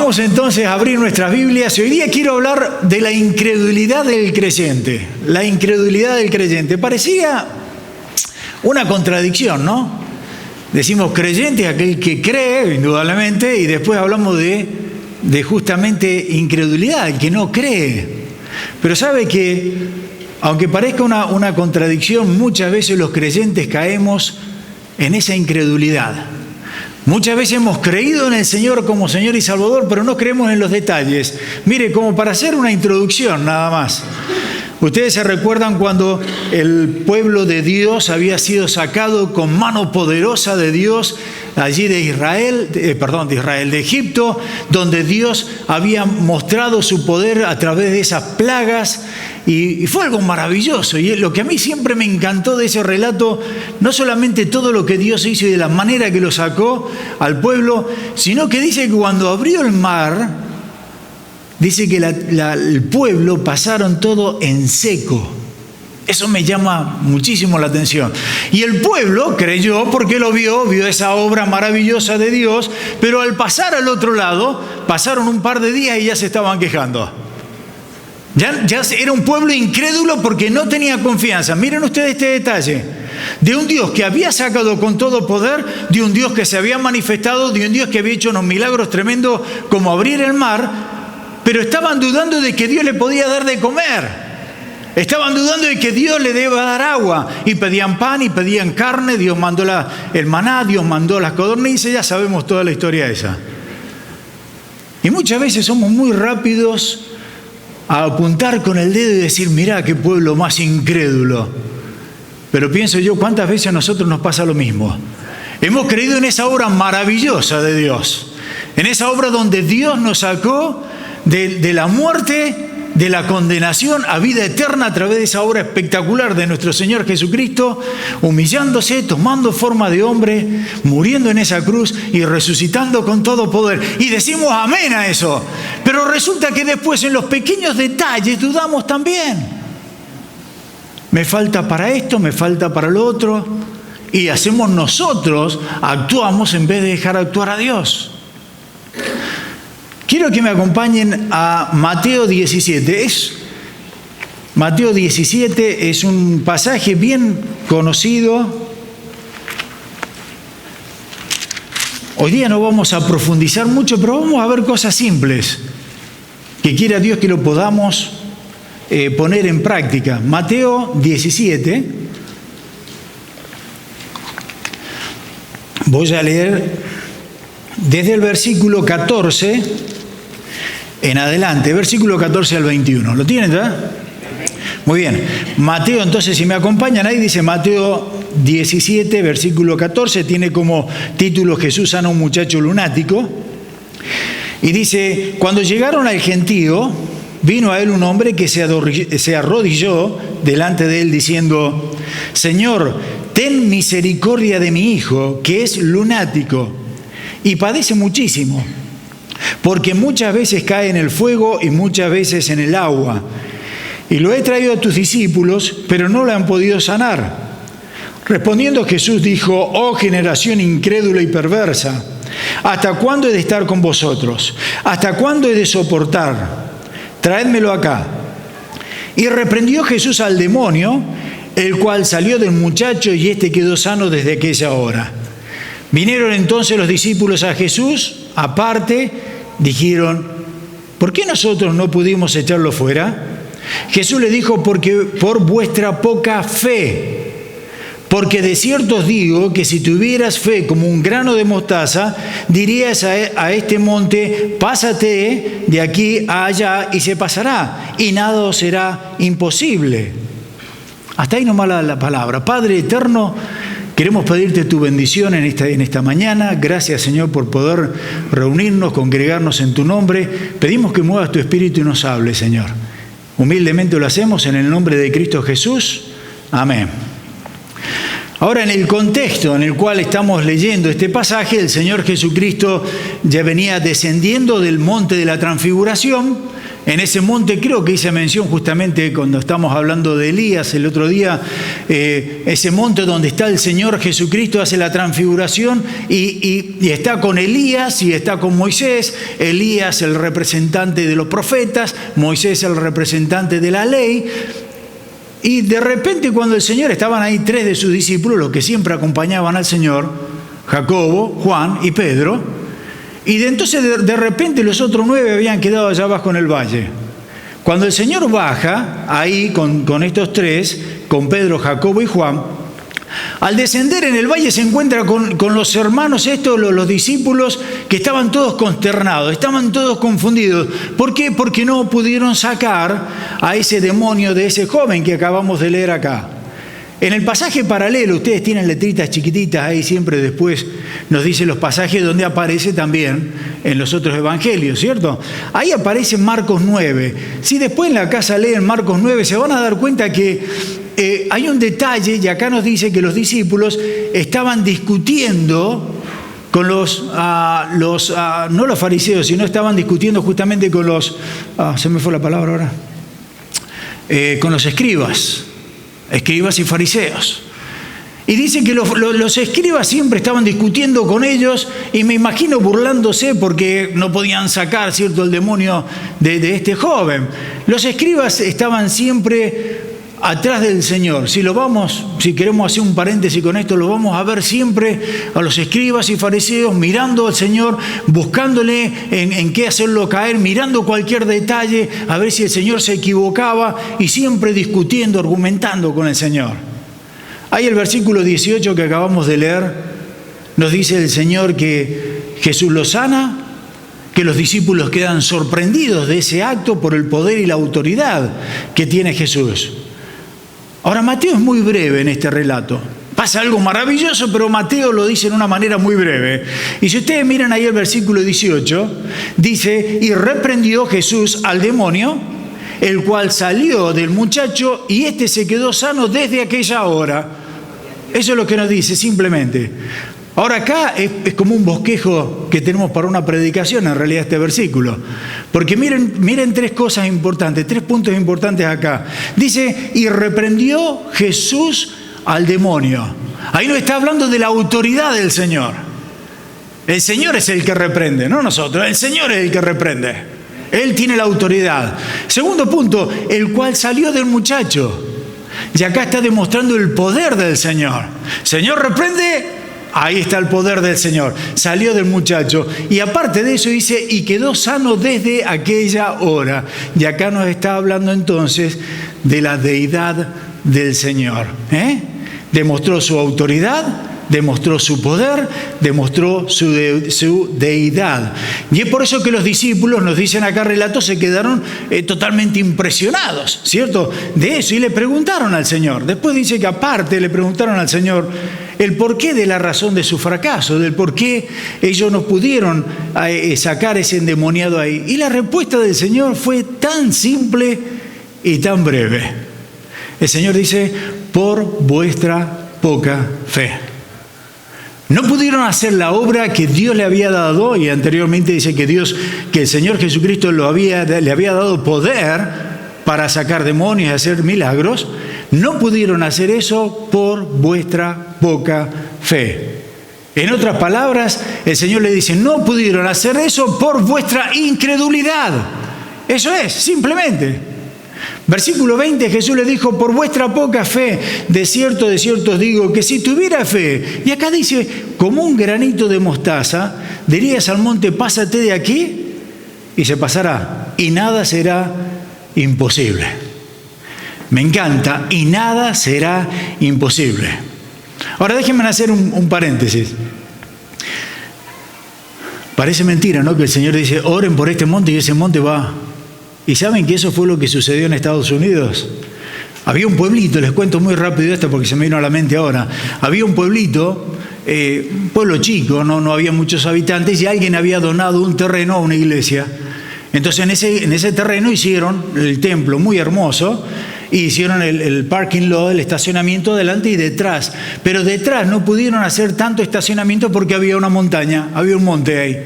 Vamos entonces a abrir nuestras Biblias y hoy día quiero hablar de la incredulidad del creyente. La incredulidad del creyente. Parecía una contradicción, ¿no? Decimos creyente es aquel que cree, indudablemente, y después hablamos de justamente incredulidad, el que no cree. Pero sabe que, aunque parezca una contradicción, muchas veces los creyentes caemos en esa incredulidad. Muchas veces hemos creído en el Señor como Señor y Salvador, pero no creemos en los detalles. Mire, como para hacer una introducción nada más. Ustedes se recuerdan cuando el pueblo de Dios había sido sacado con mano poderosa de Dios allí de Egipto, donde Dios había mostrado su poder a través de esas plagas y fue algo maravilloso. Y lo que a mí siempre me encantó de ese relato, no solamente todo lo que Dios hizo y de la manera que lo sacó al pueblo, sino que dice que cuando abrió el mar, dice que el pueblo pasaron todo en seco. Eso me llama muchísimo la atención. Y el pueblo creyó porque lo vio esa obra maravillosa de Dios, pero al pasar al otro lado, pasaron un par de días y ya se estaban quejando. Ya era un pueblo incrédulo porque no tenía confianza. Miren ustedes este detalle. De un Dios que había sacado con todo poder, de un Dios que se había manifestado, de un Dios que había hecho unos milagros tremendos como abrir el mar, pero estaban dudando de que Dios le podía dar de comer. Estaban dudando de que Dios le deba dar agua. Y pedían pan y pedían carne. Dios mandó el maná, Dios mandó las codornices. Ya sabemos toda la historia esa. Y muchas veces somos muy rápidos a apuntar con el dedo y decir, mirá qué pueblo más incrédulo. Pero pienso yo, ¿cuántas veces a nosotros nos pasa lo mismo? Hemos creído en esa obra maravillosa de Dios. En esa obra donde Dios nos sacó de la muerte, de la condenación a vida eterna a través de esa obra espectacular de nuestro Señor Jesucristo, humillándose, tomando forma de hombre, muriendo en esa cruz y resucitando con todo poder. Y decimos amén a eso. Pero resulta que después en los pequeños detalles dudamos también. Me falta para esto, me falta para lo otro. Y hacemos nosotros, actuamos en vez de dejar actuar a Dios. Quiero que me acompañen a Mateo 17. Mateo 17 es un pasaje bien conocido. Hoy día no vamos a profundizar mucho, pero vamos a ver cosas simples que quiera Dios que lo podamos poner en práctica. Mateo 17. Voy a leer desde el versículo 14 en adelante, versículo 14 al 21. ¿Lo tienen ya? Muy bien. Mateo, entonces, si me acompañan ahí, dice Mateo 17, versículo 14, tiene como título Jesús sana a un muchacho lunático. Y dice, cuando llegaron al gentío, vino a él un hombre que se arrodilló delante de él diciendo, Señor, ten misericordia de mi hijo, que es lunático, y padece muchísimo, porque muchas veces cae en el fuego y muchas veces en el agua. Y lo he traído a tus discípulos, pero no lo han podido sanar. Respondiendo Jesús dijo, oh generación incrédula y perversa, ¿hasta cuándo he de estar con vosotros? ¿Hasta cuándo he de soportar? Traédmelo acá. Y reprendió Jesús al demonio, el cual salió del muchacho y éste quedó sano desde aquella hora. Vinieron entonces los discípulos a Jesús, aparte, dijeron, ¿por qué nosotros no pudimos echarlo fuera? Jesús le dijo, porque por vuestra poca fe. Porque de cierto os digo que si tuvieras fe como un grano de mostaza, dirías a este monte, pásate de aquí a allá y se pasará, y nada os será imposible. Hasta ahí nomás la palabra. Padre eterno, queremos pedirte tu bendición en esta mañana. Gracias, Señor, por poder reunirnos, congregarnos en tu nombre. Pedimos que muevas tu espíritu y nos hables, Señor. Humildemente lo hacemos en el nombre de Cristo Jesús. Amén. Ahora, en el contexto en el cual estamos leyendo este pasaje, el Señor Jesucristo ya venía descendiendo del monte de la transfiguración, En ese monte, creo que hice mención justamente cuando estamos hablando de Elías el otro día, ese monte donde está el Señor Jesucristo, hace la transfiguración y está con Elías y está con Moisés. Elías el representante de los profetas, Moisés el representante de la ley. Y de repente cuando el Señor, estaban ahí 3 de sus discípulos, los que siempre acompañaban al Señor, Jacobo, Juan y Pedro. Y entonces de repente los otros 9 habían quedado allá abajo en el valle. Cuando el Señor baja ahí con estos 3, con Pedro, Jacobo y Juan, al descender en el valle se encuentra con los hermanos estos, los discípulos, que estaban todos consternados, estaban todos confundidos. ¿Por qué? Porque no pudieron sacar a ese demonio de ese joven que acabamos de leer acá. En el pasaje paralelo, ustedes tienen letritas chiquititas ahí, siempre después nos dice los pasajes donde aparece también en los otros evangelios, ¿cierto? Ahí aparece en Marcos 9. Si después en la casa leen Marcos 9, se van a dar cuenta que hay un detalle, y acá nos dice que los discípulos estaban discutiendo con no los fariseos, sino estaban discutiendo justamente con se me fue la palabra ahora, con los escribas y fariseos. Y dice que los escribas siempre estaban discutiendo con ellos y me imagino burlándose porque no podían sacar, ¿cierto?, el demonio de este joven. Los escribas estaban siempre atrás del Señor. Si queremos hacer un paréntesis con esto, lo vamos a ver siempre a los escribas y fariseos mirando al Señor, buscándole en qué hacerlo caer, mirando cualquier detalle, a ver si el Señor se equivocaba y siempre discutiendo, argumentando con el Señor. Ahí el versículo 18 que acabamos de leer, nos dice el Señor que Jesús lo sana, que los discípulos quedan sorprendidos de ese acto por el poder y la autoridad que tiene Jesús. Ahora, Mateo es muy breve en este relato. Pasa algo maravilloso, pero Mateo lo dice de una manera muy breve. Y si ustedes miran ahí el versículo 18, dice, y reprendió Jesús al demonio, el cual salió del muchacho y éste se quedó sano desde aquella hora. Eso es lo que nos dice, simplemente. Ahora acá es como un bosquejo que tenemos para una predicación, en realidad, este versículo. Porque miren 3 cosas importantes, 3 puntos importantes acá. Dice, y reprendió Jesús al demonio. Ahí nos está hablando de la autoridad del Señor. El Señor es el que reprende, no nosotros. El Señor es el que reprende. Él tiene la autoridad. Segundo punto, el cual salió del muchacho. Y acá está demostrando el poder del Señor. Señor reprende. Ahí está el poder del Señor. Salió del muchacho. Y aparte de eso dice, y quedó sano desde aquella hora. Y acá nos está hablando entonces de la deidad del Señor. Demostró su autoridad, demostró su poder, demostró su deidad. Y es por eso que los discípulos, nos dicen acá relatos, se quedaron totalmente impresionados, ¿cierto?, de eso. Y le preguntaron al Señor. Después dice que aparte le preguntaron al Señor el porqué de la razón de su fracaso, del por qué ellos no pudieron sacar ese endemoniado ahí. Y la respuesta del Señor fue tan simple y tan breve. El Señor dice, por vuestra poca fe. No pudieron hacer la obra que Dios le había dado, y anteriormente dice que el Señor Jesucristo le había dado poder para sacar demonios y hacer milagros. No pudieron hacer eso por vuestra poca fe. En otras palabras, el Señor le dice, no pudieron hacer eso por vuestra incredulidad. Eso es, simplemente. Versículo 20, Jesús le dijo, por vuestra poca fe, de cierto os digo, que si tuviera fe, y acá dice, como un granito de mostaza, dirías al monte, pásate de aquí, y se pasará, y nada será imposible. Me encanta, y nada será imposible. Ahora déjenme hacer un paréntesis. Parece mentira, ¿no?, que el Señor dice, oren por este monte, y ese monte va. ¿Y saben que eso fue lo que sucedió en Estados Unidos? Había un pueblito, les cuento muy rápido esto porque se me vino a la mente ahora. Había un pueblito, un pueblo chico, no había muchos habitantes, y alguien había donado un terreno a una iglesia. Entonces en ese terreno hicieron el templo muy hermoso, y hicieron el parking lot, el estacionamiento delante y detrás. Pero detrás no pudieron hacer tanto estacionamiento porque había una montaña, había un monte ahí.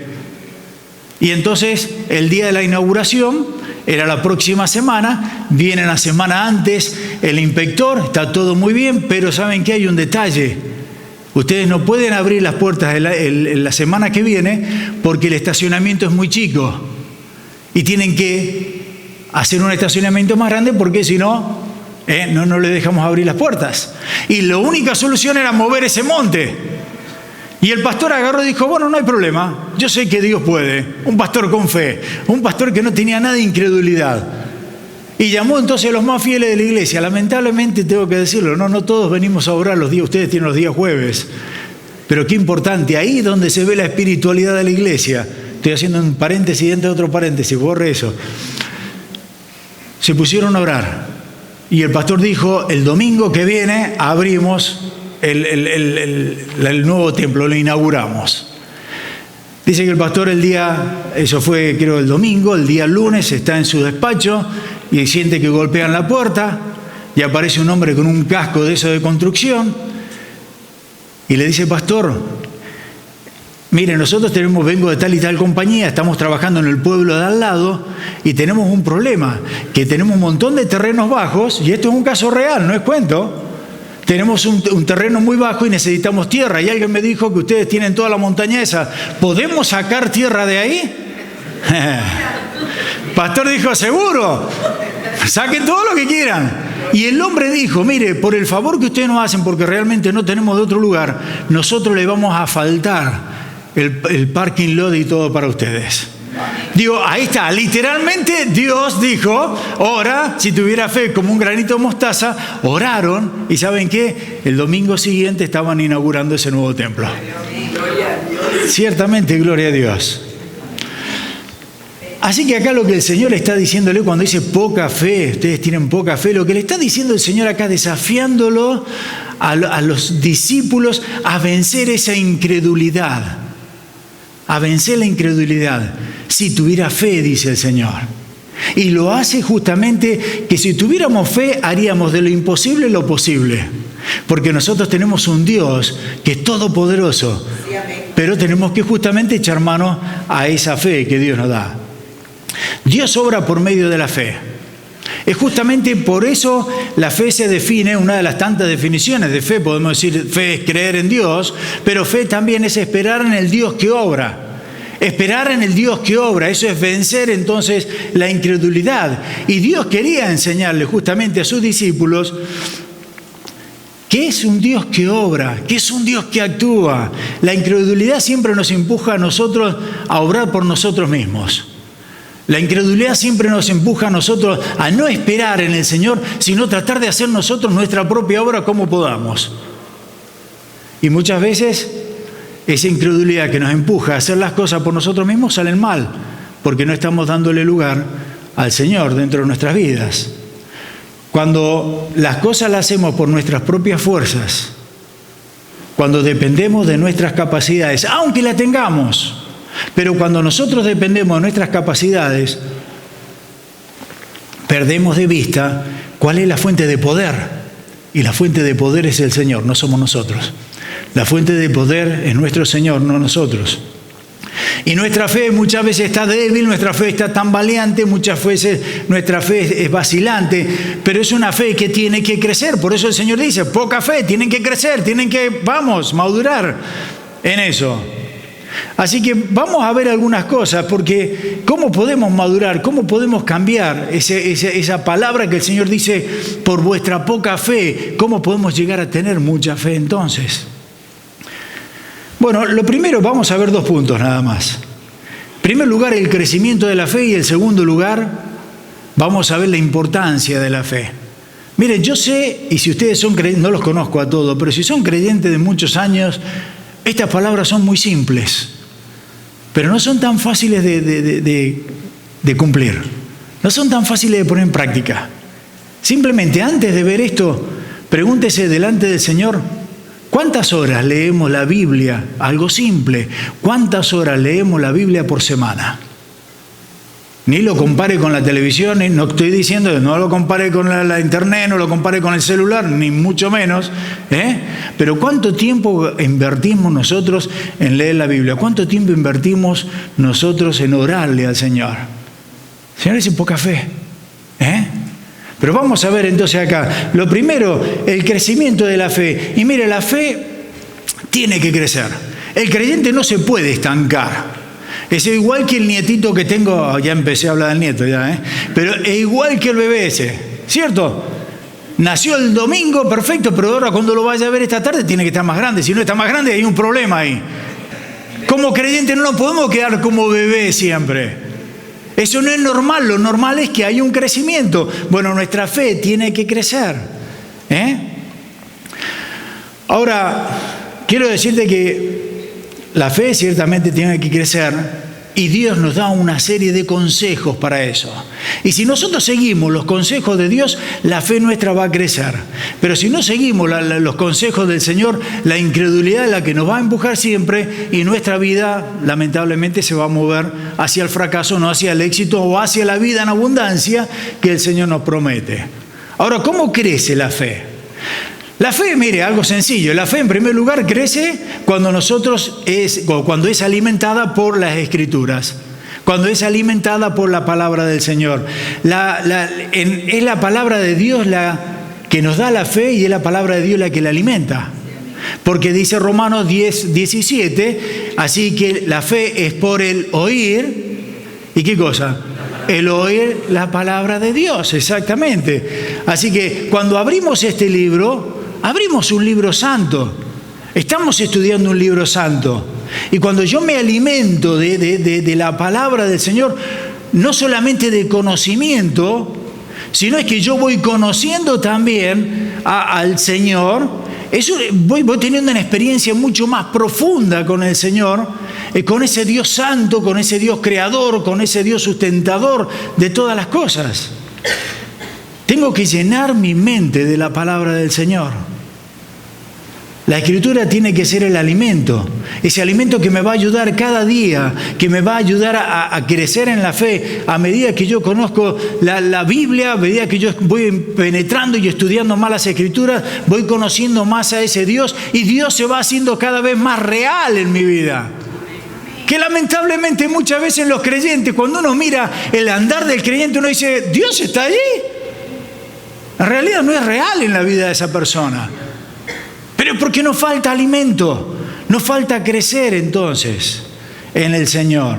Y entonces el día de la inauguración, era la próxima semana, viene la semana antes el inspector, está todo muy bien, pero ¿saben qué? Hay un detalle. Ustedes no pueden abrir las puertas la semana que viene porque el estacionamiento es muy chico y tienen que hacer un estacionamiento más grande porque si no, no le dejamos abrir las puertas. Y la única solución era mover ese monte. Y el pastor agarró y dijo, bueno, no hay problema, yo sé que Dios puede. Un pastor con fe, un pastor que no tenía nada de incredulidad. Y llamó entonces a los más fieles de la iglesia. Lamentablemente tengo que decirlo, no todos venimos a orar los días, ustedes tienen los días jueves. Pero qué importante, ahí es donde se ve la espiritualidad de la iglesia. Estoy haciendo un paréntesis dentro de otro paréntesis, borre eso. Se pusieron a orar. Y el pastor dijo, el domingo que viene abrimos el nuevo templo, lo inauguramos. Dice que el pastor eso fue creo el domingo, el día lunes está en su despacho y siente que golpean la puerta y aparece un hombre con un casco de eso de construcción y le dice, pastor, mire, nosotros vengo de tal y tal compañía, estamos trabajando en el pueblo de al lado y tenemos un problema, que tenemos un montón de terrenos bajos y esto es un caso real, no es cuento. Tenemos un terreno muy bajo y necesitamos tierra. Y alguien me dijo que ustedes tienen toda la montaña esa. ¿Podemos sacar tierra de ahí? Pastor dijo, seguro. Saquen todo lo que quieran. Y el hombre dijo, mire, por el favor que ustedes nos hacen, porque realmente no tenemos de otro lugar, nosotros le vamos a faltar el parking lot y todo para ustedes. Digo, ahí está, literalmente Dios dijo, ora, si tuviera fe como un granito de mostaza, oraron y ¿saben qué? El domingo siguiente estaban inaugurando ese nuevo templo. Ciertamente, gloria a Dios. Así que acá lo que el Señor está diciéndole cuando dice poca fe, ustedes tienen poca fe, lo que le está diciendo el Señor acá desafiándolo a los discípulos a vencer esa incredulidad. A vencer la incredulidad. Si tuviera fe, dice el Señor. Y lo hace justamente que si tuviéramos fe, haríamos de lo imposible lo posible. Porque nosotros tenemos un Dios que es todopoderoso. Pero tenemos que justamente echar mano a esa fe que Dios nos da. Dios obra por medio de la fe. Es justamente por eso la fe se define, una de las tantas definiciones de fe, podemos decir, fe es creer en Dios, pero fe también es esperar en el Dios que obra. Esperar en el Dios que obra, eso es vencer entonces la incredulidad. Y Dios quería enseñarle justamente a sus discípulos que es un Dios que obra, que es un Dios que actúa. La incredulidad siempre nos empuja a nosotros a obrar por nosotros mismos. La incredulidad siempre nos empuja a nosotros a no esperar en el Señor, sino tratar de hacer nosotros nuestra propia obra como podamos. Y muchas veces esa incredulidad que nos empuja a hacer las cosas por nosotros mismos salen mal, porque no estamos dándole lugar al Señor dentro de nuestras vidas. Cuando las cosas las hacemos por nuestras propias fuerzas, cuando dependemos de nuestras capacidades, aunque la tengamos, pero cuando nosotros dependemos de nuestras capacidades, perdemos de vista cuál es la fuente de poder. Y la fuente de poder es el Señor, no somos nosotros. La fuente de poder es nuestro Señor, no nosotros. Y nuestra fe muchas veces está débil, nuestra fe está tambaleante, muchas veces nuestra fe es vacilante, pero es una fe que tiene que crecer. Por eso el Señor dice, poca fe, tienen que crecer, tienen que, madurar en eso. Así que vamos a ver algunas cosas, porque ¿cómo podemos madurar? ¿Cómo podemos cambiar esa palabra que el Señor dice, por vuestra poca fe? ¿Cómo podemos llegar a tener mucha fe entonces? Bueno, lo primero, vamos a ver 2 puntos nada más. En primer lugar, el crecimiento de la fe, y en segundo lugar, vamos a ver la importancia de la fe. Miren, yo sé, y si ustedes son creyentes, no los conozco a todos, pero si son creyentes de muchos años, estas palabras son muy simples, pero no son tan fáciles de cumplir. No son tan fáciles de poner en práctica. Simplemente antes de ver esto, pregúntese delante del Señor, ¿cuántas horas leemos la Biblia? Algo simple. ¿Cuántas horas leemos la Biblia por semana? Ni lo compare con la televisión, no estoy diciendo, no lo compare con la internet, no lo compare con el celular, ni mucho menos. Pero ¿cuánto tiempo invertimos nosotros en leer la Biblia? ¿Cuánto tiempo invertimos nosotros en orarle al Señor? El Señor dice poca fe. Pero vamos a ver entonces acá. Lo primero, el crecimiento de la fe. Y mire, la fe tiene que crecer. El creyente no se puede estancar. Es igual que el nietito que tengo, ya empecé a hablar del nieto ya, pero es igual que el bebé ese, ¿cierto? Nació el domingo, perfecto, pero ahora cuando lo vaya a ver esta tarde tiene que estar más grande. Si no está más grande hay un problema ahí. Como creyente no nos podemos quedar como bebé siempre. Eso no es normal, lo normal es que haya un crecimiento. Bueno, nuestra fe tiene que crecer. Ahora, quiero decirte que la fe ciertamente tiene que crecer y Dios nos da una serie de consejos para eso. Y si nosotros seguimos los consejos de Dios, la fe nuestra va a crecer. Pero si no seguimos los consejos del Señor, la incredulidad es la que nos va a empujar siempre y nuestra vida lamentablemente se va a mover hacia el fracaso, no hacia el éxito o hacia la vida en abundancia que el Señor nos promete. Ahora, ¿cómo crece la fe? La fe, mire, algo sencillo. La fe, en primer lugar, crece cuando cuando es alimentada por las Escrituras, cuando es alimentada por la palabra del Señor. Es la palabra de Dios la que nos da la fe y es la palabra de Dios la que la alimenta. Porque dice Romanos 10:17, así que la fe es por el oír. ¿Y qué cosa? El oír la palabra de Dios, exactamente. Así que cuando abrimos este libro, abrimos un libro santo. Estamos estudiando un libro santo. Y cuando yo me alimento de la palabra del Señor, no solamente de conocimiento, sino es que yo voy conociendo también al Señor. Eso, voy teniendo una experiencia mucho más profunda con el Señor, con ese Dios santo, con ese Dios creador, con ese Dios sustentador de todas las cosas. Tengo que llenar mi mente de la palabra del Señor. La Escritura tiene que ser el alimento, ese alimento que me va a ayudar cada día, que me va a ayudar a crecer en la fe. A medida que yo conozco la Biblia, a medida que yo voy penetrando y estudiando más las Escrituras, voy conociendo más a ese Dios y Dios se va haciendo cada vez más real en mi vida. Que lamentablemente muchas veces los creyentes, cuando uno mira el andar del creyente, uno dice, ¿Dios está allí? En realidad no es real en la vida de esa persona. Pero porque nos falta alimento, nos falta crecer entonces en el Señor.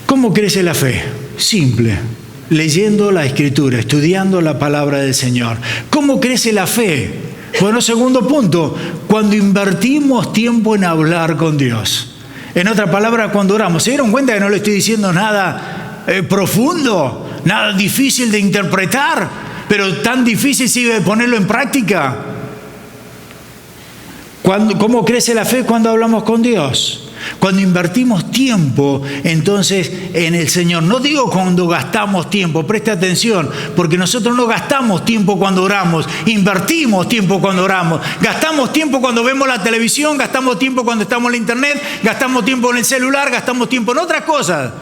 ¿Cómo crece la fe? Simple, leyendo la Escritura, estudiando la palabra del Señor. ¿Cómo crece la fe? Bueno, segundo punto, cuando invertimos tiempo en hablar con Dios. En otras palabras, cuando oramos. ¿Se dieron cuenta que no le estoy diciendo nada profundo, nada difícil de interpretar? Pero tan difícil sigue de ponerlo en práctica. ¿Cómo crece la fe? Cuando hablamos con Dios. Cuando invertimos tiempo, entonces, en el Señor. No digo cuando gastamos tiempo, preste atención, porque nosotros no gastamos tiempo cuando oramos, invertimos tiempo cuando oramos. Gastamos tiempo cuando vemos la televisión, gastamos tiempo cuando estamos en la internet, gastamos tiempo en el celular, gastamos tiempo en otras cosas.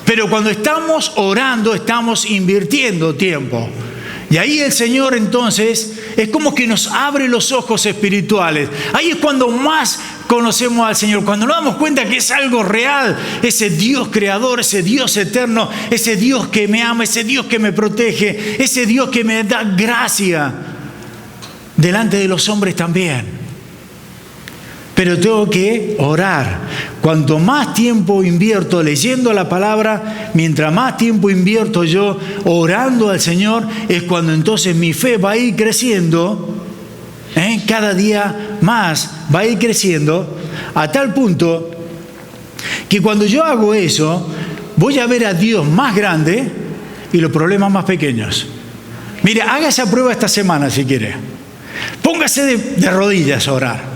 Pero cuando estamos orando, estamos invirtiendo tiempo. Y ahí el Señor entonces es como que nos abre los ojos espirituales. Ahí es cuando más conocemos al Señor, cuando nos damos cuenta que es algo real, ese Dios creador, ese Dios eterno, ese Dios que me ama, ese Dios que me protege, ese Dios que me da gracia delante de los hombres también. Pero tengo que orar. Cuanto más tiempo invierto leyendo la palabra, mientras más tiempo invierto yo orando al Señor, es cuando entonces mi fe va a ir creciendo, cada día más va a ir creciendo, a tal punto que cuando yo hago eso, voy a ver a Dios más grande y los problemas más pequeños. Mire, haga esa prueba esta semana si quiere. Póngase de rodillas a orar.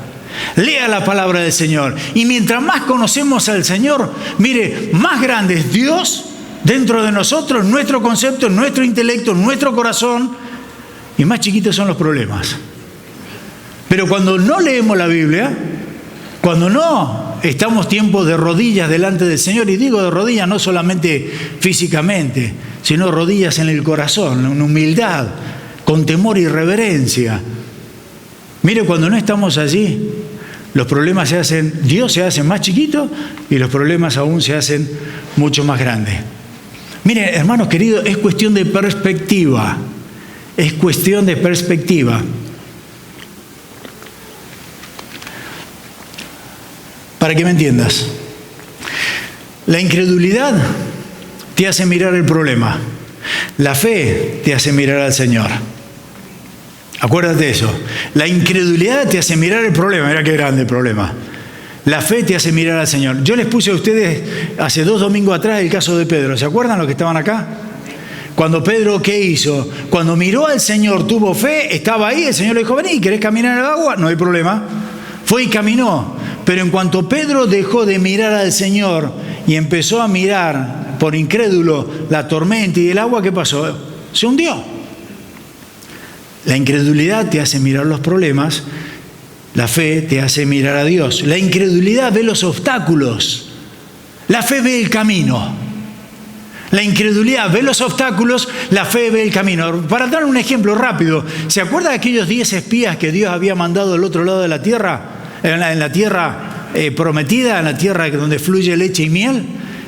Lea la palabra del Señor. Y mientras más conocemos al Señor, mire, más grande es Dios dentro de nosotros, nuestro concepto, nuestro intelecto, nuestro corazón, y más chiquitos son los problemas. Pero cuando no leemos la Biblia, cuando no estamos tiempos de rodillas delante del Señor, y digo de rodillas no solamente físicamente, sino rodillas en el corazón, en humildad, con temor y reverencia. Mire, cuando no estamos allí, los problemas Dios se hace más chiquito y los problemas aún se hacen mucho más grandes. Miren, hermanos queridos, es cuestión de perspectiva. Es cuestión de perspectiva. Para que me entiendas, la incredulidad te hace mirar el problema. La fe te hace mirar al Señor. Acuérdate de eso. La incredulidad te hace mirar el problema. Mira qué grande el problema. La fe te hace mirar al Señor. Yo les puse a ustedes hace 2 domingos atrás el caso de Pedro. ¿Se acuerdan los que estaban acá? Cuando Pedro, ¿qué hizo? Cuando miró al Señor, tuvo fe, estaba ahí, el Señor le dijo, vení, ¿querés caminar en el agua? No hay problema. Fue y caminó. Pero en cuanto Pedro dejó de mirar al Señor y empezó a mirar por incrédulo la tormenta y el agua, ¿qué pasó? Se hundió. La incredulidad te hace mirar los problemas, la fe te hace mirar a Dios. La incredulidad ve los obstáculos, la fe ve el camino. La incredulidad ve los obstáculos, la fe ve el camino. Para dar un ejemplo rápido, ¿se acuerda de aquellos 10 espías que Dios había mandado del otro lado de la tierra? En la tierra prometida, en la tierra donde fluye leche y miel.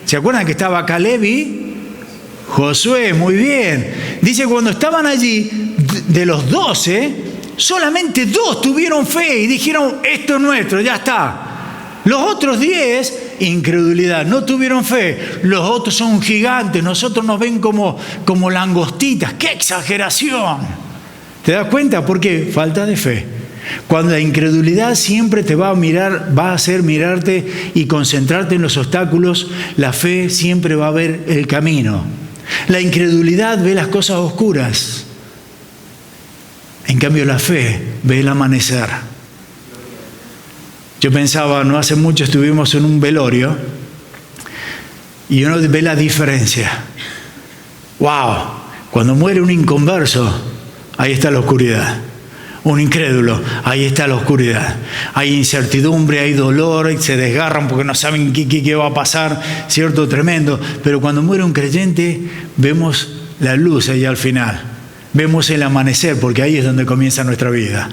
¿Se acuerdan que estaba Caleb y Josué? Muy bien. Dice, cuando estaban allí, de los 12, solamente 2 tuvieron fe y dijeron, esto es nuestro, ya está. Los otros 10, incredulidad, no tuvieron fe. Los otros son gigantes, nosotros nos ven como langostitas. ¡Qué exageración! ¿Te das cuenta? ¿Por qué? Falta de fe. Cuando la incredulidad siempre te va a hacer mirarte y concentrarte en los obstáculos, la fe siempre va a ver el camino. La incredulidad ve las cosas oscuras. En cambio, la fe ve el amanecer. Yo pensaba, no hace mucho estuvimos en un velorio y uno ve la diferencia. ¡Wow! Cuando muere un inconverso, ahí está la oscuridad. Un incrédulo, ahí está la oscuridad. Hay incertidumbre, hay dolor, y se desgarran porque no saben qué va a pasar, ¿cierto? Tremendo. Pero cuando muere un creyente, vemos la luz ahí al final. Vemos el amanecer, porque ahí es donde comienza nuestra vida.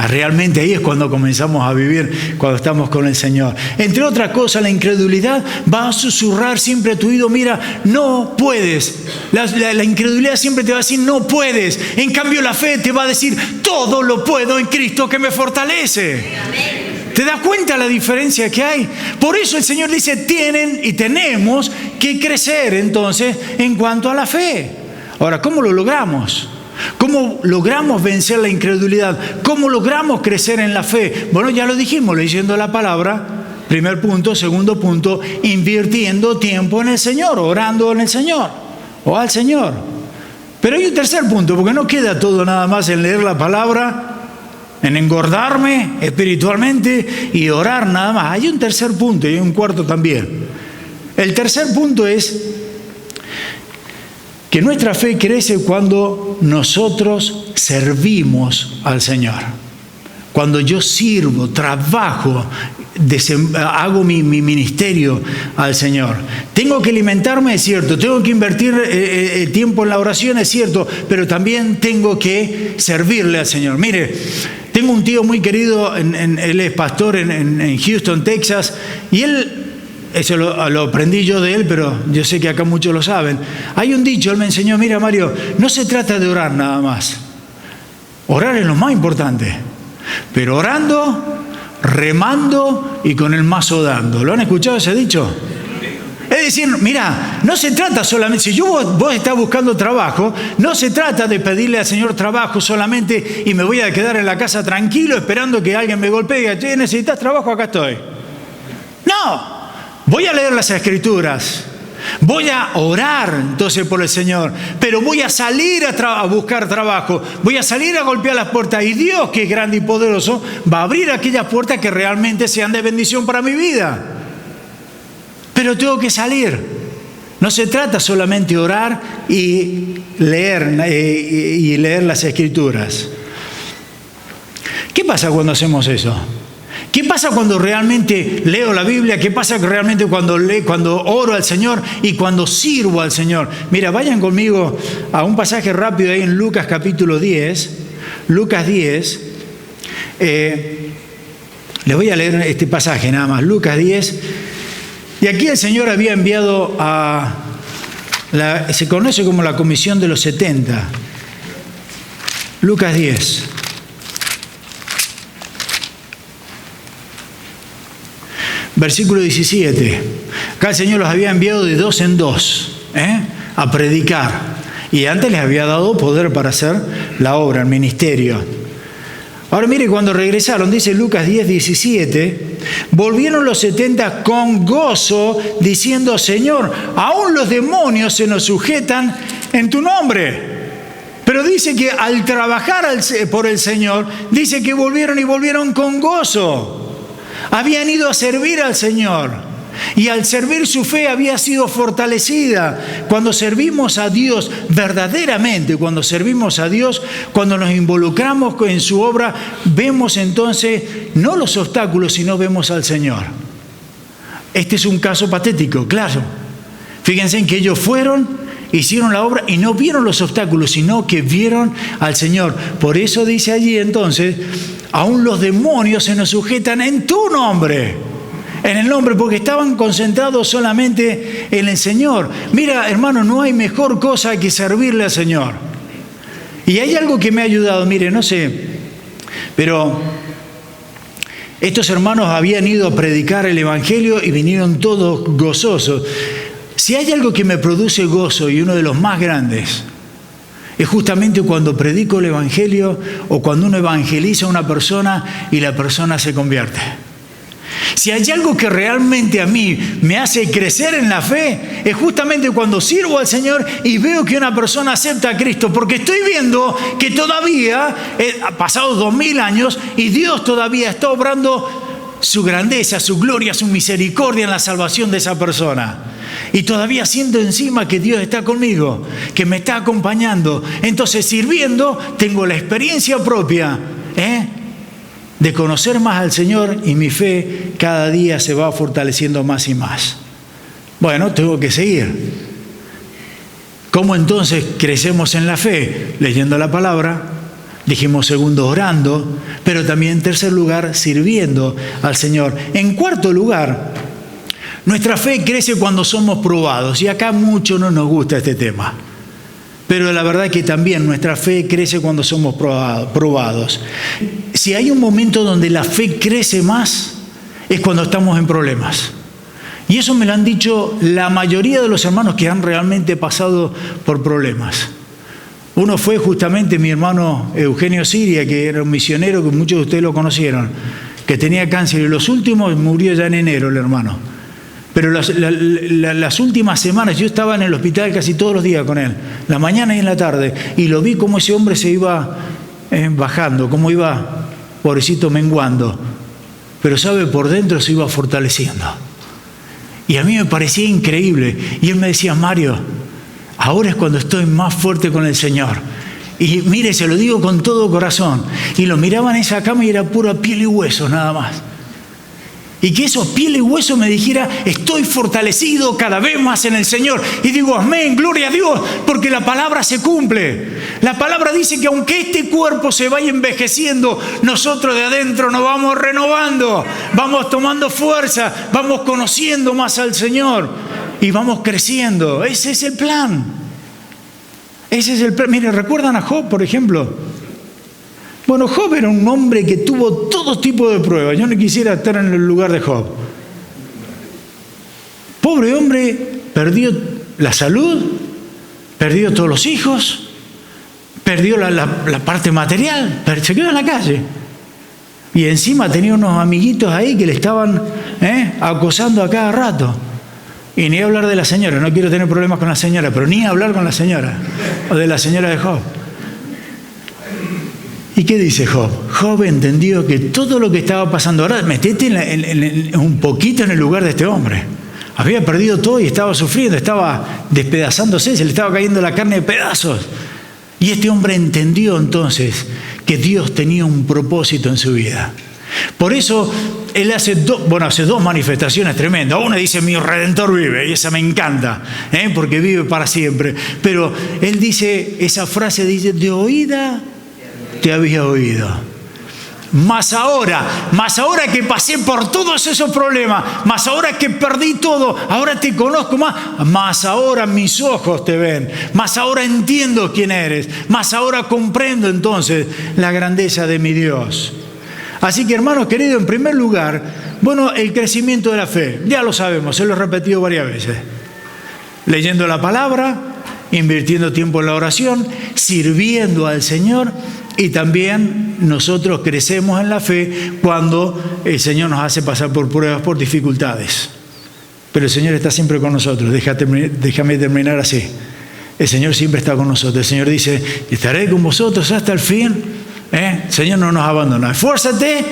Realmente ahí es cuando comenzamos a vivir, cuando estamos con el Señor. Entre otras cosas, la incredulidad va a susurrar siempre a tu oído, mira, no puedes. La incredulidad siempre te va a decir, no puedes. En cambio, la fe te va a decir, todo lo puedo en Cristo que me fortalece. ¿Te das cuenta la diferencia que hay? Por eso el Señor dice, tienen y tenemos que crecer entonces en cuanto a la fe. Ahora, ¿cómo lo logramos? ¿Cómo logramos vencer la incredulidad? ¿Cómo logramos crecer en la fe? Bueno, ya lo dijimos, leyendo la palabra, primer punto. Segundo punto, invirtiendo tiempo en el Señor, orando en el Señor o al Señor. Pero hay un tercer punto, porque no queda todo nada más en leer la palabra, en engordarme espiritualmente y orar nada más. Hay un tercer punto y hay un cuarto también. El tercer punto es que nuestra fe crece cuando nosotros servimos al Señor. Cuando yo sirvo, trabajo, hago mi ministerio al Señor. Tengo que alimentarme, es cierto. Tengo que invertir tiempo en la oración, es cierto. Pero también tengo que servirle al Señor. Mire, tengo un tío muy querido, él es pastor en Houston, Texas, y él... Eso lo aprendí yo de él, pero yo sé que acá muchos lo saben. Hay un dicho, él me enseñó, mira Mario, no se trata de orar nada más. Orar es lo más importante. Pero orando, remando y con el mazo dando. ¿Lo han escuchado ese dicho? Es decir, mira, no se trata solamente, si vos estás buscando trabajo, no se trata de pedirle al Señor trabajo solamente y me voy a quedar en la casa tranquilo esperando que alguien me golpee y diga, ¿necesitas trabajo? Acá estoy. No. Voy a leer las Escrituras, voy a orar entonces por el Señor, pero voy a salir a buscar trabajo, voy a salir a golpear las puertas y Dios, que es grande y poderoso, va a abrir aquellas puertas que realmente sean de bendición para mi vida. Pero tengo que salir. No se trata solamente de orar y leer las Escrituras. ¿Qué pasa cuando hacemos eso? ¿Qué pasa cuando realmente leo la Biblia? ¿Qué pasa realmente cuando oro al Señor y cuando sirvo al Señor? Mira, vayan conmigo a un pasaje rápido ahí en Lucas capítulo 10. Lucas 10. Les voy a leer este pasaje nada más, Lucas 10. Y aquí el Señor había enviado se conoce como la comisión de los 70. Lucas 10. Versículo 17. Acá el Señor los había enviado de dos en dos a predicar. Y antes les había dado poder para hacer la obra, el ministerio. Ahora mire, cuando regresaron, dice Lucas 10, 17, volvieron los 70 con gozo, diciendo: Señor, aún los demonios se nos sujetan en tu nombre. Pero dice que al trabajar por el Señor, dice que volvieron con gozo. Habían ido a servir al Señor. Y al servir su fe había sido fortalecida. Cuando servimos a Dios verdaderamente, cuando servimos a Dios, cuando nos involucramos en su obra, vemos entonces no los obstáculos, sino vemos al Señor. Este es un caso patético, claro. Fíjense en que ellos hicieron la obra y no vieron los obstáculos, sino que vieron al Señor. Por eso dice allí entonces: aún los demonios se nos sujetan en tu nombre. En el nombre, porque estaban concentrados solamente en el Señor. Mira, hermano, no hay mejor cosa que servirle al Señor. Y hay algo que me ha ayudado, mire, no sé, pero estos hermanos habían ido a predicar el Evangelio y vinieron todos gozosos. Si hay algo que me produce gozo, y uno de los más grandes, es justamente cuando predico el Evangelio o cuando uno evangeliza a una persona y la persona se convierte. Si hay algo que realmente a mí me hace crecer en la fe, es justamente cuando sirvo al Señor y veo que una persona acepta a Cristo, porque estoy viendo que todavía ha pasado 2000 años y Dios todavía está obrando su grandeza, su gloria, su misericordia en la salvación de esa persona. Y todavía siento encima que Dios está conmigo, que me está acompañando. Entonces, sirviendo, tengo la experiencia propia, de conocer más al Señor, y mi fe cada día se va fortaleciendo más y más. Bueno, tengo que seguir. ¿Cómo entonces crecemos en la fe? Leyendo la palabra, dijimos segundo, orando, pero también en tercer lugar, sirviendo al Señor. En cuarto lugar, nuestra fe crece cuando somos probados, y acá mucho no nos gusta este tema. Pero la verdad que también nuestra fe crece cuando somos probados. Si hay un momento donde la fe crece más, es cuando estamos en problemas. Y eso me lo han dicho la mayoría de los hermanos que han realmente pasado por problemas. Uno fue justamente mi hermano Eugenio Siria, que era un misionero que muchos de ustedes lo conocieron, que tenía cáncer, y los últimos murió ya en enero el hermano. Pero las últimas semanas yo estaba en el hospital casi todos los días con él, la mañana y en la tarde, y lo vi como ese hombre se iba bajando, como iba, pobrecito, menguando. Pero sabe, por dentro se iba fortaleciendo. Y a mí me parecía increíble. Y él me decía: Mario, ahora es cuando estoy más fuerte con el Señor. Y mire, se lo digo con todo corazón. Y lo miraba en esa cama y era pura piel y huesos nada más. Y que esos piel y hueso me dijera: estoy fortalecido cada vez más en el Señor. Y digo: amén, gloria a Dios, porque la palabra se cumple. La palabra dice que aunque este cuerpo se vaya envejeciendo, nosotros de adentro nos vamos renovando, vamos tomando fuerza, vamos conociendo más al Señor y vamos creciendo. Ese es el plan. Ese es el plan. Miren, ¿recuerdan a Job, por ejemplo? Bueno, Job era un hombre que tuvo todo tipo de pruebas. Yo no quisiera estar en el lugar de Job. Pobre hombre, perdió la salud, perdió todos los hijos, perdió la parte material, se quedó en la calle. Y encima tenía unos amiguitos ahí que le estaban acosando a cada rato. Y ni hablar de la señora, no quiero tener problemas con la señora, pero ni hablar con la señora, o de la señora de Job. ¿Y qué dice Job? Job entendió que todo lo que estaba pasando, ahora metete un poquito en el lugar de este hombre. Había perdido todo y estaba sufriendo, estaba despedazándose, se le estaba cayendo la carne de pedazos. Y este hombre entendió entonces que Dios tenía un propósito en su vida. Por eso él hace dos manifestaciones tremendas. Una dice: mi Redentor vive, y esa me encanta, porque vive para siempre. Pero él dice, esa frase dice: de oída te había oído, Más ahora que pasé por todos esos problemas, más ahora que perdí todo, ahora te conozco más ahora mis ojos te ven, más ahora entiendo quién eres, más ahora comprendo entonces la grandeza de mi Dios. Así que, hermanos queridos, en primer lugar, el crecimiento de la fe, ya lo sabemos, se lo he repetido varias veces. Leyendo la palabra, invirtiendo tiempo en la oración, sirviendo al Señor. Y también nosotros crecemos en la fe cuando el Señor nos hace pasar por pruebas, por dificultades. Pero el Señor está siempre con nosotros. Déjame terminar así. El Señor siempre está con nosotros. El Señor dice, estaré con vosotros hasta el fin. El Señor no nos abandona. Esfuérzate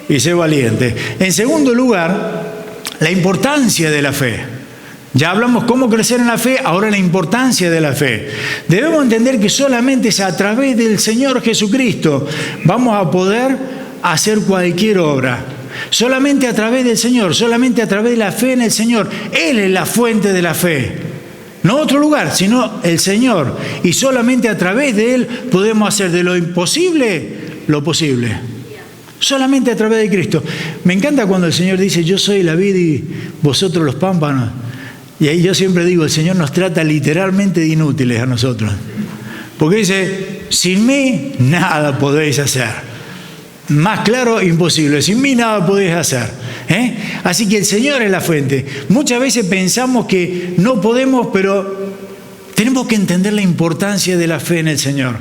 y sé valiente. En segundo lugar, la importancia de la fe. Ya hablamos cómo crecer en la fe, ahora la importancia de la fe. Debemos entender que solamente es a través del Señor Jesucristo vamos a poder hacer cualquier obra. Solamente a través del Señor, solamente a través de la fe en el Señor. Él es la fuente de la fe. No otro lugar, sino el Señor. Y solamente a través de Él podemos hacer de lo imposible lo posible. Solamente a través de Cristo. Me encanta cuando el Señor dice, yo soy la vid y vosotros los pámpanos. Y ahí yo siempre digo, el Señor nos trata literalmente de inútiles a nosotros. Porque dice, sin mí nada podéis hacer. Más claro, imposible. Sin mí nada podéis hacer. Así que el Señor es la fuente. Muchas veces pensamos que no podemos, pero tenemos que entender la importancia de la fe en el Señor.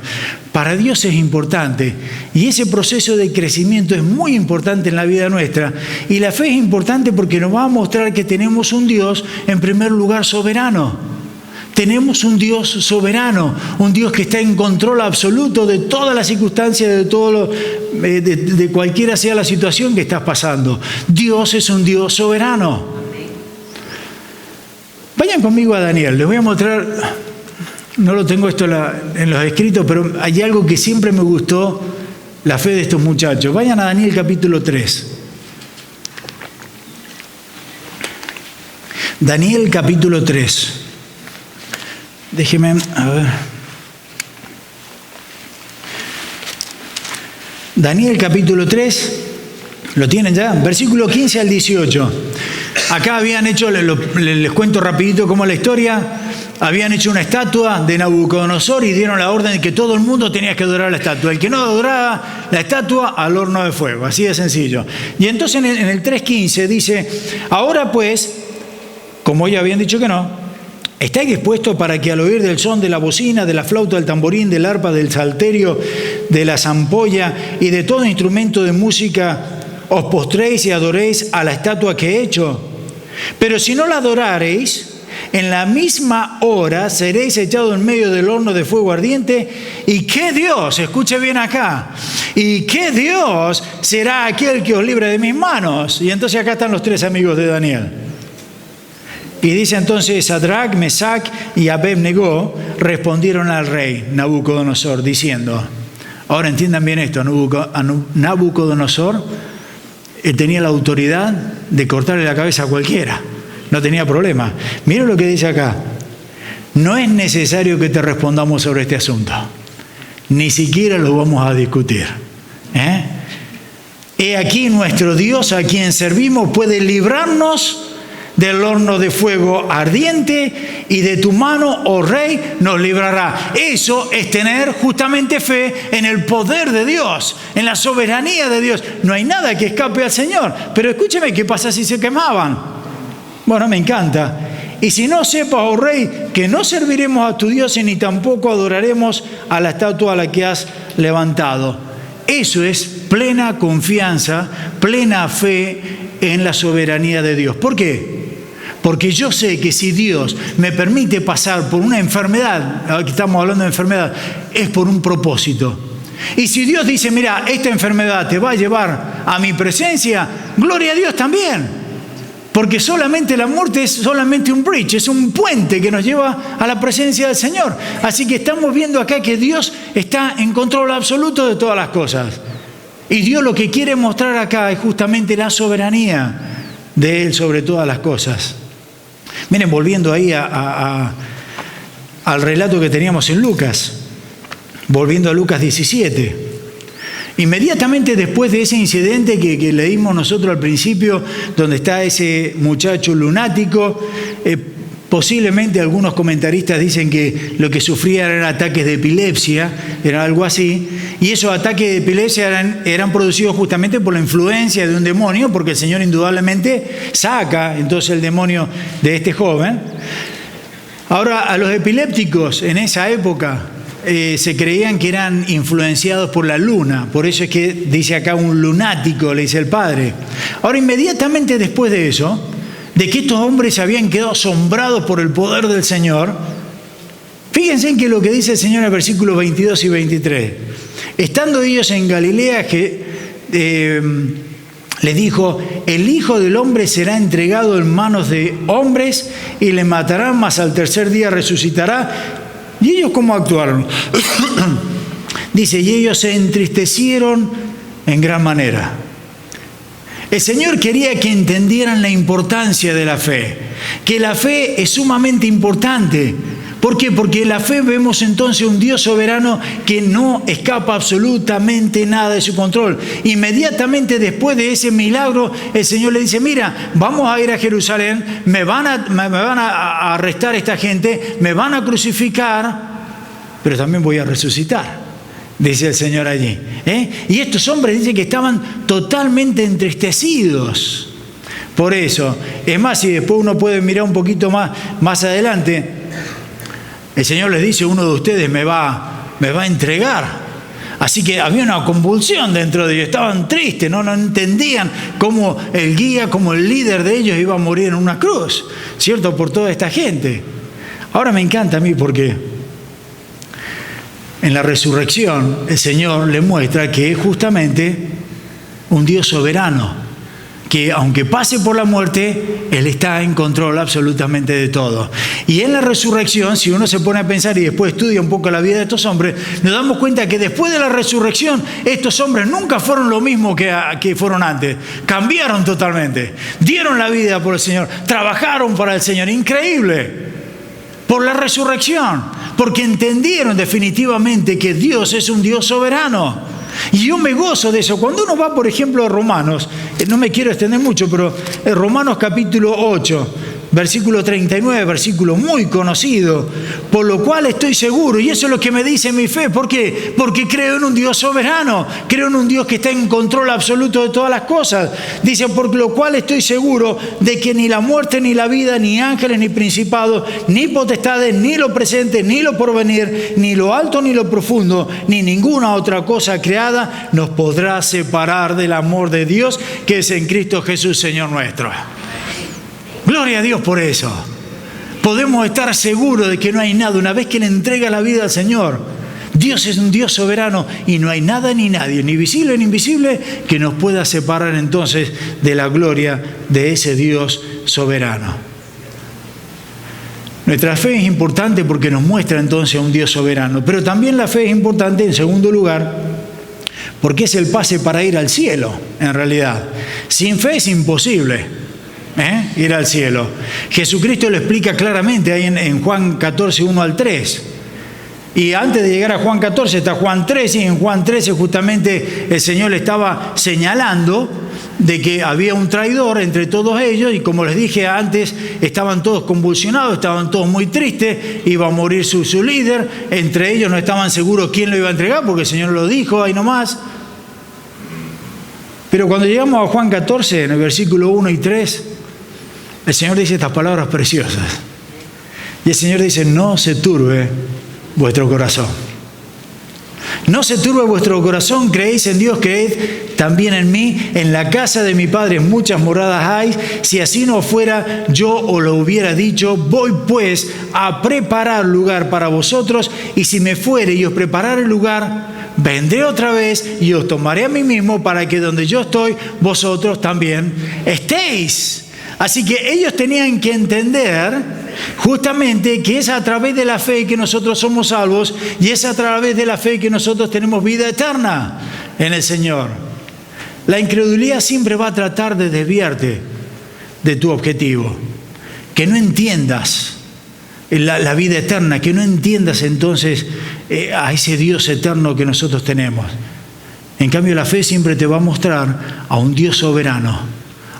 Para Dios es importante y ese proceso de crecimiento es muy importante en la vida nuestra. Y la fe es importante porque nos va a mostrar que tenemos un Dios, en primer lugar, soberano. Tenemos un Dios soberano, un Dios que está en control absoluto de todas las circunstancias, de cualquiera sea la situación que estás pasando. Dios es un Dios soberano. Vayan conmigo a Daniel, les voy a mostrar. No lo tengo esto en los escritos, pero hay algo que siempre me gustó, la fe de estos muchachos. Vayan a Daniel capítulo 3. Daniel capítulo 3. Déjenme, a ver. Daniel capítulo 3, ¿lo tienen ya? Versículo 15 al 18. Acá habían hecho, les cuento rapidito cómo es la historia. Habían hecho una estatua de Nabucodonosor y dieron la orden de que todo el mundo tenía que adorar la estatua. El que no adoraba la estatua, al horno de fuego. Así de sencillo. Y entonces en el 3.15 dice, ahora pues, como ya habían dicho que no, estáis dispuestos para que al oír del son de la bocina, de la flauta, del tamborín, del arpa, del salterio, de la zampolla y de todo instrumento de música, os postréis y adoréis a la estatua que he hecho. Pero si no la adorareis, en la misma hora seréis echados en medio del horno de fuego ardiente. ¿Y qué Dios? Escuche bien acá. ¿Y qué Dios será aquel que os libre de mis manos? Y entonces acá están los tres amigos de Daniel. Y dice entonces Sadrach, Mesach y Abed-Negó respondieron al rey Nabucodonosor diciendo, ahora entiendan bien esto, Nabucodonosor tenía la autoridad de cortarle la cabeza a cualquiera. No tenía problema. Miren lo que dice acá. No es necesario que te respondamos sobre este asunto. Ni siquiera lo vamos a discutir. He aquí nuestro Dios a quien servimos puede librarnos del horno de fuego ardiente y de tu mano, oh rey, nos librará. Eso es tener justamente fe en el poder de Dios, en la soberanía de Dios. No hay nada que escape al Señor. Pero escúcheme, ¿qué pasa si se quemaban? Bueno, me encanta. Y si no sepas, oh rey, que no serviremos a tu Dios y ni tampoco adoraremos a la estatua a la que has levantado. Eso es plena confianza, plena fe en la soberanía de Dios. ¿Por qué? Porque yo sé que si Dios me permite pasar por una enfermedad, aquí estamos hablando de enfermedad, es por un propósito. Y si Dios dice, mira, esta enfermedad te va a llevar a mi presencia, gloria a Dios también. Porque solamente la muerte es solamente un bridge, es un puente que nos lleva a la presencia del Señor. Así que estamos viendo acá que Dios está en control absoluto de todas las cosas. Y Dios lo que quiere mostrar acá es justamente la soberanía de Él sobre todas las cosas. Miren, volviendo ahí al relato que teníamos en Lucas, volviendo a Lucas 17. Inmediatamente después de ese incidente que leímos nosotros al principio, donde está ese muchacho lunático, posiblemente algunos comentaristas dicen que lo que sufría eran ataques de epilepsia, era algo así, y esos ataques de epilepsia eran producidos justamente por la influencia de un demonio, porque el Señor indudablemente saca entonces el demonio de este joven. Ahora, a los epilépticos en esa época se creían que eran influenciados por la luna, por eso es que dice acá un lunático, le dice el padre. Ahora, inmediatamente después de eso, de que estos hombres habían quedado asombrados por el poder del Señor, fíjense en que lo que dice el Señor en el versículo 22 y 23. Estando ellos en Galilea, les dijo: el Hijo del Hombre será entregado en manos de hombres y le matarán, mas al tercer día resucitará. ¿Y ellos cómo actuaron? Dice, y ellos se entristecieron en gran manera. El Señor quería que entendieran la importancia de la fe, que la fe es sumamente importante. ¿Por qué? Porque en la fe vemos entonces un Dios soberano que no escapa absolutamente nada de su control. Inmediatamente después de ese milagro, el Señor le dice: mira, vamos a ir a Jerusalén, me van a arrestar esta gente, me van a crucificar, pero también voy a resucitar. Dice el Señor allí. Y estos hombres dicen que estaban totalmente entristecidos. Por eso, es más, si después uno puede mirar un poquito más adelante, el Señor les dice: uno de ustedes me va a entregar. Así que había una convulsión dentro de ellos, estaban tristes, no entendían cómo el guía, como el líder de ellos iba a morir en una cruz, ¿cierto? Por toda esta gente. Ahora me encanta a mí porque en la resurrección el Señor le muestra que es justamente un Dios soberano, que aunque pase por la muerte, Él está en control absolutamente de todo. Y en la resurrección, si uno se pone a pensar y después estudia un poco la vida de estos hombres, nos damos cuenta que después de la resurrección, estos hombres nunca fueron lo mismo que fueron antes. Cambiaron totalmente, dieron la vida por el Señor, trabajaron para el Señor. Increíble. Por la resurrección, porque entendieron definitivamente que Dios es un Dios soberano. Y yo me gozo de eso. Cuando uno va, por ejemplo, a Romanos, no me quiero extender mucho, pero en Romanos capítulo 8, versículo 39, versículo muy conocido, por lo cual estoy seguro, y eso es lo que me dice mi fe. ¿Por qué? Porque creo en un Dios soberano, creo en un Dios que está en control absoluto de todas las cosas. Dice, por lo cual estoy seguro de que ni la muerte, ni la vida, ni ángeles, ni principados, ni potestades, ni lo presente, ni lo porvenir, ni lo alto, ni lo profundo, ni ninguna otra cosa creada nos podrá separar del amor de Dios que es en Cristo Jesús, Señor nuestro. Gloria a Dios por eso. Podemos estar seguros de que no hay nada. Una vez que le entrega la vida al Señor, Dios es un Dios soberano y no hay nada ni nadie, ni visible ni invisible, que nos pueda separar entonces de la gloria de ese Dios soberano. Nuestra fe es importante porque nos muestra entonces a un Dios soberano, pero también la fe es importante, en segundo lugar, porque es el pase para ir al cielo, en realidad. Sin fe es imposible ir al cielo. Jesucristo lo explica claramente ahí en Juan 14, 1 al 3. Y antes de llegar a Juan 14 está Juan 13, y en Juan 13 justamente el Señor le estaba señalando de que había un traidor entre todos ellos, y como les dije antes, estaban todos convulsionados, estaban todos muy tristes, iba a morir su líder, entre ellos no estaban seguros quién lo iba a entregar, porque el Señor lo dijo ahí nomás. Pero cuando llegamos a Juan 14, en el versículo 1 y 3, el Señor dice estas palabras preciosas. Y el Señor dice: no se turbe vuestro corazón. No se turbe vuestro corazón, creéis en Dios, creed también en mí. En la casa de mi Padre muchas moradas hay. Si así no fuera, yo os lo hubiera dicho. Voy pues a preparar lugar para vosotros, y si me fuere y os preparare el lugar, vendré otra vez y os tomaré a mí mismo, para que donde yo estoy, vosotros también estéis. Así que ellos tenían que entender justamente que es a través de la fe que nosotros somos salvos, y es a través de la fe que nosotros tenemos vida eterna en el Señor. La incredulidad siempre va a tratar de desviarte de tu objetivo. Que no entiendas la vida eterna, que no entiendas entonces a ese Dios eterno que nosotros tenemos. En cambio, la fe siempre te va a mostrar a un Dios soberano,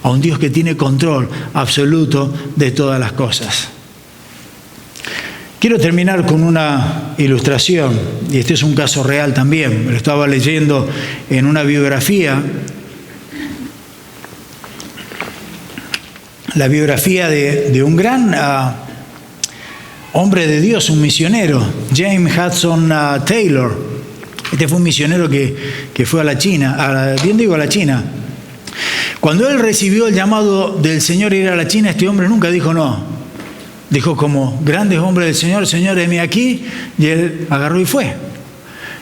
a un Dios que tiene control absoluto de todas las cosas. Quiero terminar con una ilustración, y este es un caso real también. Lo estaba leyendo en una biografía, la biografía de un gran hombre de Dios, un misionero, James Hudson Taylor. Este fue un misionero que fue a la China, a la China. Cuando él recibió el llamado del Señor a ir a la China, este hombre nunca dijo no. Dijo, como grandes hombres del Señor, Señor, heme aquí, y él agarró y fue.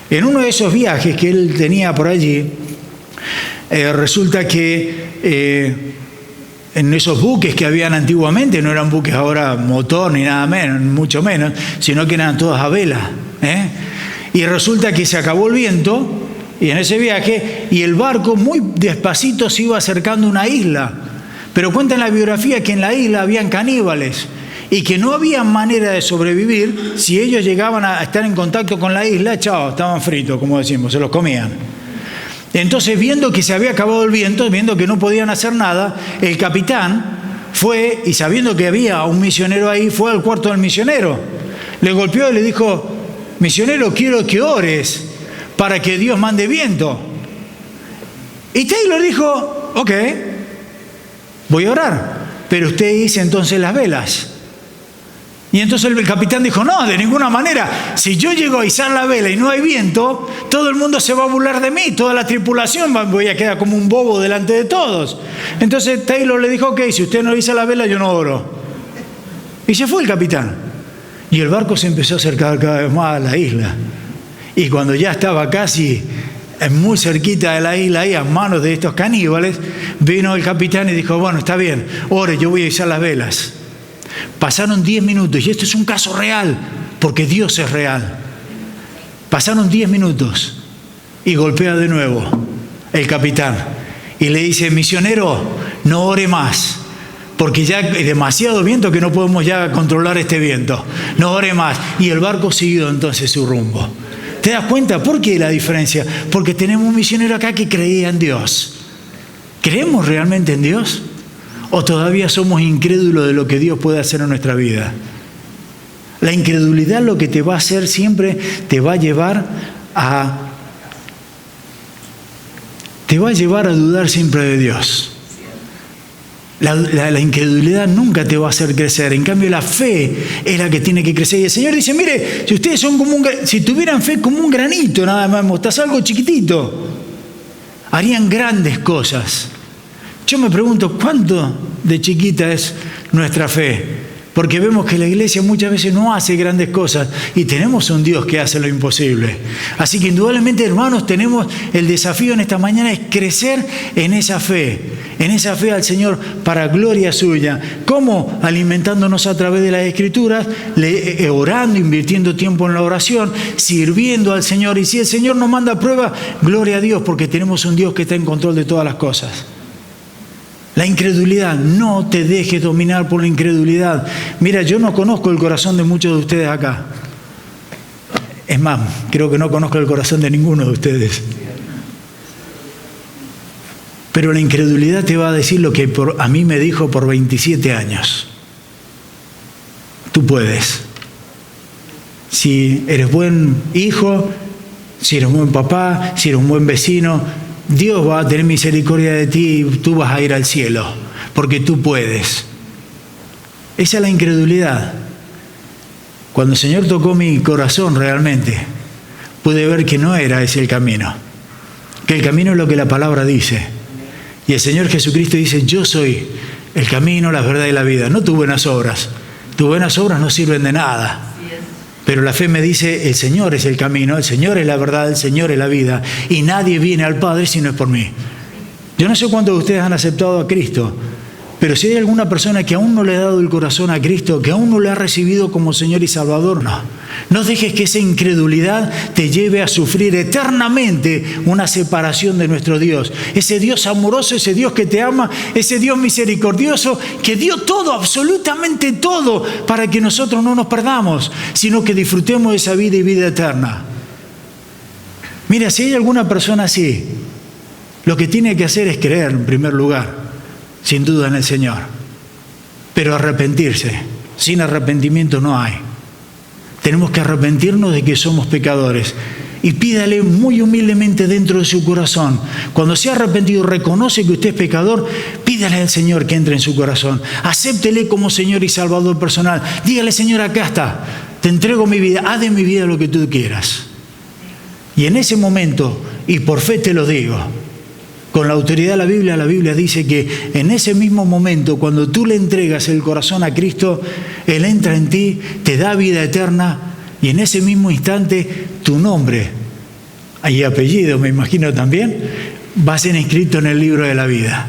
En uno de esos viajes que él tenía por allí, resulta que en esos buques que habían antiguamente, no eran buques ahora motor ni nada menos, mucho menos, sino que eran todas a vela, y resulta que se acabó el viento, y en ese viaje, y el barco muy despacito se iba acercando a una isla. Pero cuenta en la biografía que en la isla habían caníbales, y que no había manera de sobrevivir. Si ellos llegaban a estar en contacto con la isla, chao, estaban fritos, como decimos, se los comían. Entonces, viendo que se había acabado el viento, viendo que no podían hacer nada, el capitán fue, y sabiendo que había un misionero ahí, fue al cuarto del misionero. Le golpeó y le dijo, misionero, quiero que ores para que Dios mande viento. Y Taylor dijo, ok, voy a orar, pero usted hice entonces las velas. Y entonces el capitán dijo, no, de ninguna manera. Si yo llego a izar la vela y no hay viento, todo el mundo se va a burlar de mí, toda la tripulación, voy a quedar como un bobo delante de todos. Entonces Taylor le dijo, ok, si usted no iza la vela, yo no oro. Y se fue el capitán. Y el barco se empezó a acercar cada vez más a la isla. Y cuando ya estaba casi muy cerquita de la isla, ahí a manos de estos caníbales, vino el capitán y dijo, bueno, está bien, ore, yo voy a izar las velas. Pasaron 10 minutos, y esto es un caso real, porque Dios es real. Pasaron 10 minutos, y golpea de nuevo el capitán, y le dice, misionero, no ore más, porque ya hay demasiado viento que no podemos ya controlar este viento. No ore más. Y el barco siguió entonces su rumbo. ¿Te das cuenta? ¿Por qué la diferencia? Porque tenemos un misionero acá que creía en Dios. ¿Creemos realmente en Dios? ¿O todavía somos incrédulos de lo que Dios puede hacer en nuestra vida? La incredulidad lo que te va a hacer siempre, te va a llevar a dudar siempre de Dios. La incredulidad nunca te va a hacer crecer. En cambio, la fe es la que tiene que crecer. Y el Señor dice, mire, si ustedes son si tuvieran fe como un granito nada más, mostaza, algo chiquitito, harían grandes cosas. Yo me pregunto, ¿cuánto de chiquita es nuestra fe? Porque vemos que la iglesia muchas veces no hace grandes cosas y tenemos un Dios que hace lo imposible. Así que indudablemente, hermanos, tenemos el desafío en esta mañana es crecer en esa fe al Señor para gloria suya. ¿Cómo? Alimentándonos a través de las Escrituras, orando, invirtiendo tiempo en la oración, sirviendo al Señor. Y si el Señor nos manda prueba, gloria a Dios, porque tenemos un Dios que está en control de todas las cosas. La incredulidad, no te dejes dominar por la incredulidad. Mira, yo no conozco el corazón de muchos de ustedes acá. Es más, creo que no conozco el corazón de ninguno de ustedes. Pero la incredulidad te va a decir lo que a mí me dijo por 27 años. Tú puedes. Si eres buen hijo, si eres buen papá, si eres un buen vecino, Dios va a tener misericordia de ti y tú vas a ir al cielo, porque tú puedes. Esa es la incredulidad. Cuando el Señor tocó mi corazón realmente, pude ver que no era ese el camino, que el camino es lo que la palabra dice. Y el Señor Jesucristo dice, yo soy el camino, la verdad y la vida, no tus buenas obras. Tus buenas obras no sirven de nada. Pero la fe me dice, el Señor es el camino, el Señor es la verdad, el Señor es la vida. Y nadie viene al Padre si no es por mí. Yo no sé cuántos de ustedes han aceptado a Cristo, pero si hay alguna persona que aún no le ha dado el corazón a Cristo, que aún no le ha recibido como Señor y Salvador, no dejes que esa incredulidad te lleve a sufrir eternamente una separación de nuestro Dios. Ese Dios amoroso, ese Dios que te ama, ese Dios misericordioso, que dio todo, absolutamente todo, para que nosotros no nos perdamos, sino que disfrutemos de esa vida y vida eterna. Mira, si hay alguna persona así, lo que tiene que hacer es creer en primer lugar, sin duda en el Señor, pero arrepentirse. Sin arrepentimiento no hay. Tenemos que arrepentirnos de que somos pecadores y pídale muy humildemente dentro de su corazón. Cuando se ha arrepentido, reconoce que usted es pecador, pídale al Señor que entre en su corazón. Acéptele como Señor y Salvador personal. Dígale: Señor, acá está, te entrego mi vida, haz de mi vida lo que tú quieras. Y en ese momento, y por fe te lo digo, con la autoridad de la Biblia dice que en ese mismo momento, cuando tú le entregas el corazón a Cristo, Él entra en ti, te da vida eterna, y en ese mismo instante tu nombre y apellido, me imagino también, va a ser inscrito en el libro de la vida.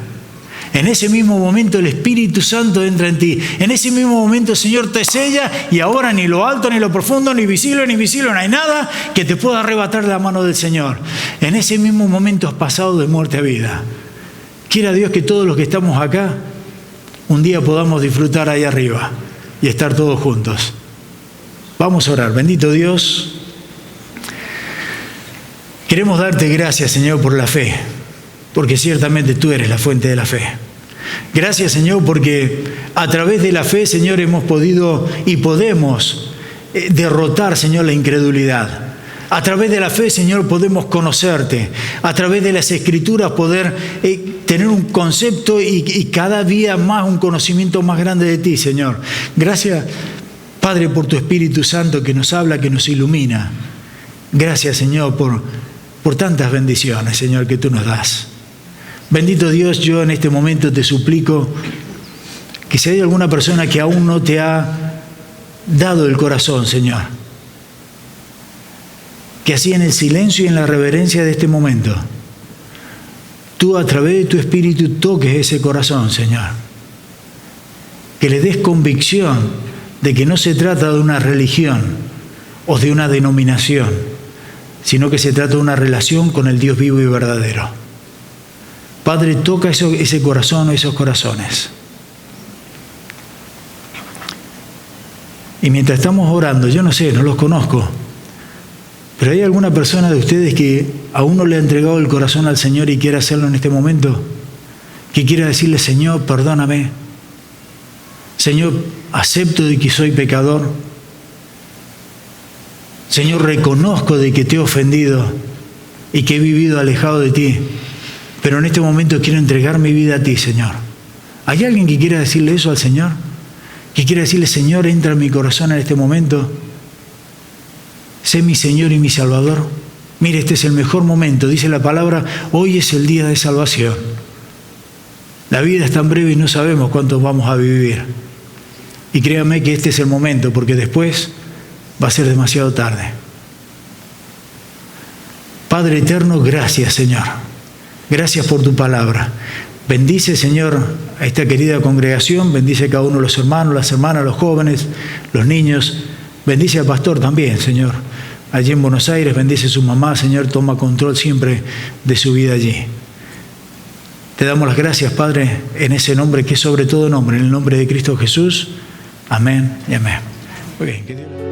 En ese mismo momento el Espíritu Santo entra en ti. En ese mismo momento el Señor te sella, y ahora ni lo alto, ni lo profundo, ni visible, no hay nada que te pueda arrebatar de la mano del Señor. En ese mismo momento has pasado de muerte a vida. Quiera Dios que todos los que estamos acá un día podamos disfrutar ahí arriba y estar todos juntos. Vamos a orar. Bendito Dios, queremos darte gracias, Señor, por la fe, porque ciertamente tú eres la fuente de la fe. Gracias, Señor, porque a través de la fe, Señor, hemos podido y podemos derrotar, Señor, la incredulidad. A través de la fe, Señor, podemos conocerte. A través de las Escrituras poder tener un concepto y cada día más un conocimiento más grande de ti, Señor. Gracias, Padre, por tu Espíritu Santo que nos habla, que nos ilumina. Gracias, Señor, por tantas bendiciones, Señor, que tú nos das. Bendito Dios, yo en este momento te suplico que si hay alguna persona que aún no te ha dado el corazón, Señor, que así en el silencio y en la reverencia de este momento, tú a través de tu Espíritu toques ese corazón, Señor. Que le des convicción de que no se trata de una religión o de una denominación, sino que se trata de una relación con el Dios vivo y verdadero. Padre, toca ese corazón o esos corazones. Y mientras estamos orando, yo no sé, no los conozco, pero ¿hay alguna persona de ustedes que aún no le ha entregado el corazón al Señor y quiere hacerlo en este momento? Que quiera decirle: Señor, perdóname. Señor, acepto de que soy pecador. Señor, reconozco de que te he ofendido y que he vivido alejado de ti, pero en este momento quiero entregar mi vida a ti, Señor. ¿Hay alguien que quiera decirle eso al Señor? Que quiera decirle: Señor, entra en mi corazón en este momento. Sé mi Señor y mi Salvador. Mire, este es el mejor momento. Dice la palabra: hoy es el día de salvación. La vida es tan breve y no sabemos cuántos vamos a vivir. Y créame que este es el momento, porque después va a ser demasiado tarde. Padre eterno, gracias, Señor. Gracias por tu palabra. Bendice, Señor, a esta querida congregación. Bendice a cada uno de los hermanos, las hermanas, los jóvenes, los niños. Bendice al pastor también, Señor. Allí en Buenos Aires, bendice a su mamá, Señor. Toma control siempre de su vida allí. Te damos las gracias, Padre, en ese nombre que es sobre todo nombre, en el nombre de Cristo Jesús. Amén y amén. Muy bien.